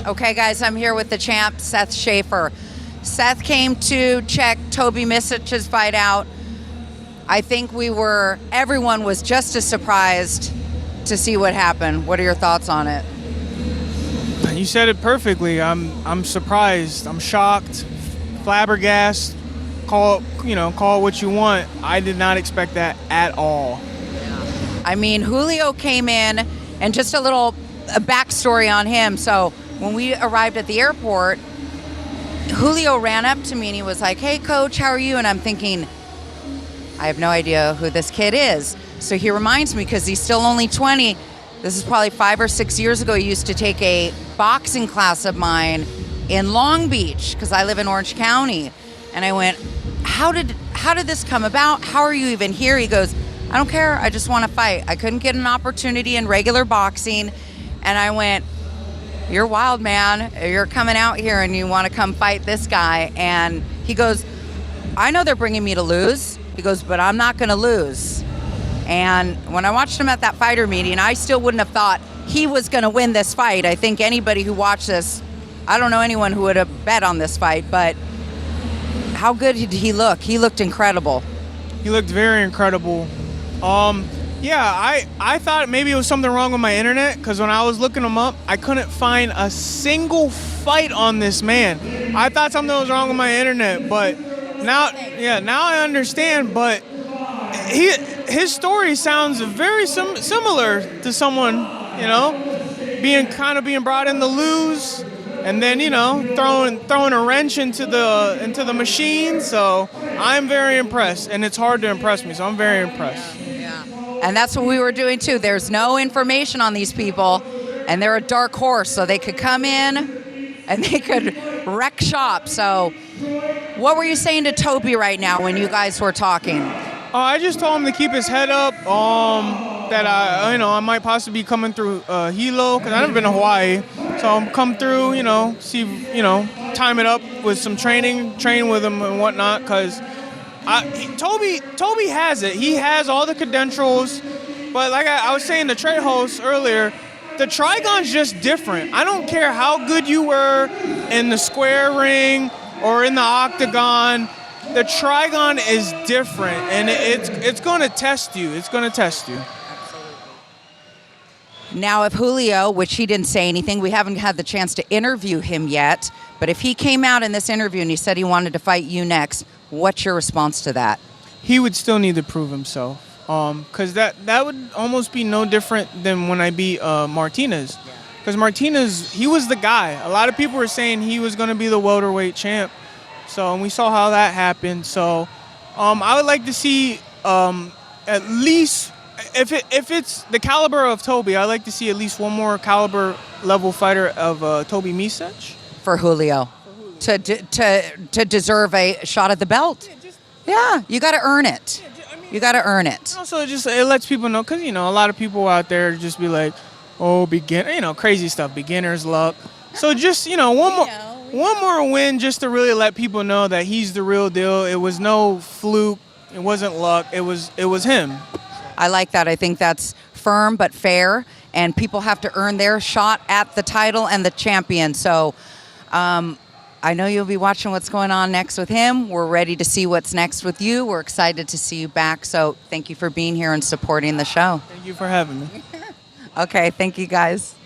Okay, guys, I'm here with the champ, Seth Shaffer. Seth came to check Toby Misech's fight out. I think everyone was just as surprised to see what happened. What are your thoughts on it? You said it perfectly. I'm surprised. I'm shocked, flabbergasted. Call it what you want. I did not expect that at all. I mean, Julio came in, and just a backstory on him. So when we arrived at the airport, Julio ran up to me and he was like, "Hey, coach, how are you?" And I'm thinking, I have no idea who this kid is. So he reminds me, because he's still only 20. This is probably 5 or 6 years ago. He used to take a boxing class of mine in Long Beach, because I live in Orange County. And I went, how did this come about? How are you even here? He goes, "I don't care. I just want to fight. I couldn't get an opportunity in regular boxing." And I went, "You're wild, man. You're coming out here and you want to come fight this guy." And he goes, "I know they're bringing me to lose." He goes, "But I'm not going to lose." And when I watched him at that fighter meeting, I still wouldn't have thought he was going to win this fight. I think anybody who watched this, I don't know anyone who would have bet on this fight, but how good did he look? He looked incredible. He looked very incredible. I thought maybe it was something wrong with my internet, because when I was looking him up, I couldn't find a single fight on this man. I thought something was wrong with my internet, but now I understand. But his story sounds very similar to someone, being brought in to lose, and then throwing a wrench into the machine. So I'm very impressed, and it's hard to impress me. So I'm very impressed. And that's what we were doing too. There's no information on these people, and they're a dark horse, so they could come in and they could wreck shop. So what were you saying to Toby right now when you guys were talking? I just told him to keep his head up, that I might possibly be coming through Hilo, because I've never been to Hawaii. So I'll come through, see, time it up with some train with him and whatnot, because Toby has it. He has all the credentials, but like I was saying to Trey host earlier, the Trigon's just different. I don't care how good you were in the square ring or in the octagon. The Trigon is different, and it's going to test you. It's going to test you. Now, if Julio, which he didn't say anything, we haven't had the chance to interview him yet, but if he came out in this interview and he said he wanted to fight you next, what's your response to that? He would still need to prove himself, because that would almost be no different than when I beat Martinez. Because Martinez, he was the guy. A lot of people were saying he was going to be the welterweight champ. So, and we saw how that happened. So I would like to see at least, if it's the caliber of Toby, I'd like to see at least one more caliber level fighter of Toby Misech. For Julio. To deserve a shot at the belt. Yeah, you got to earn it. You got to earn it. Also, it lets people know, because, a lot of people out there just be like, oh, crazy stuff, beginner's luck. So just, one more win just to really let people know that he's the real deal. It was no fluke. It wasn't luck. It was him. I like that. I think that's firm but fair, and people have to earn their shot at the title and the champion. So I know you'll be watching what's going on next with him. We're ready to see what's next with you. We're excited to see you back. So thank you for being here and supporting the show. Thank you for having me. Okay, thank you guys.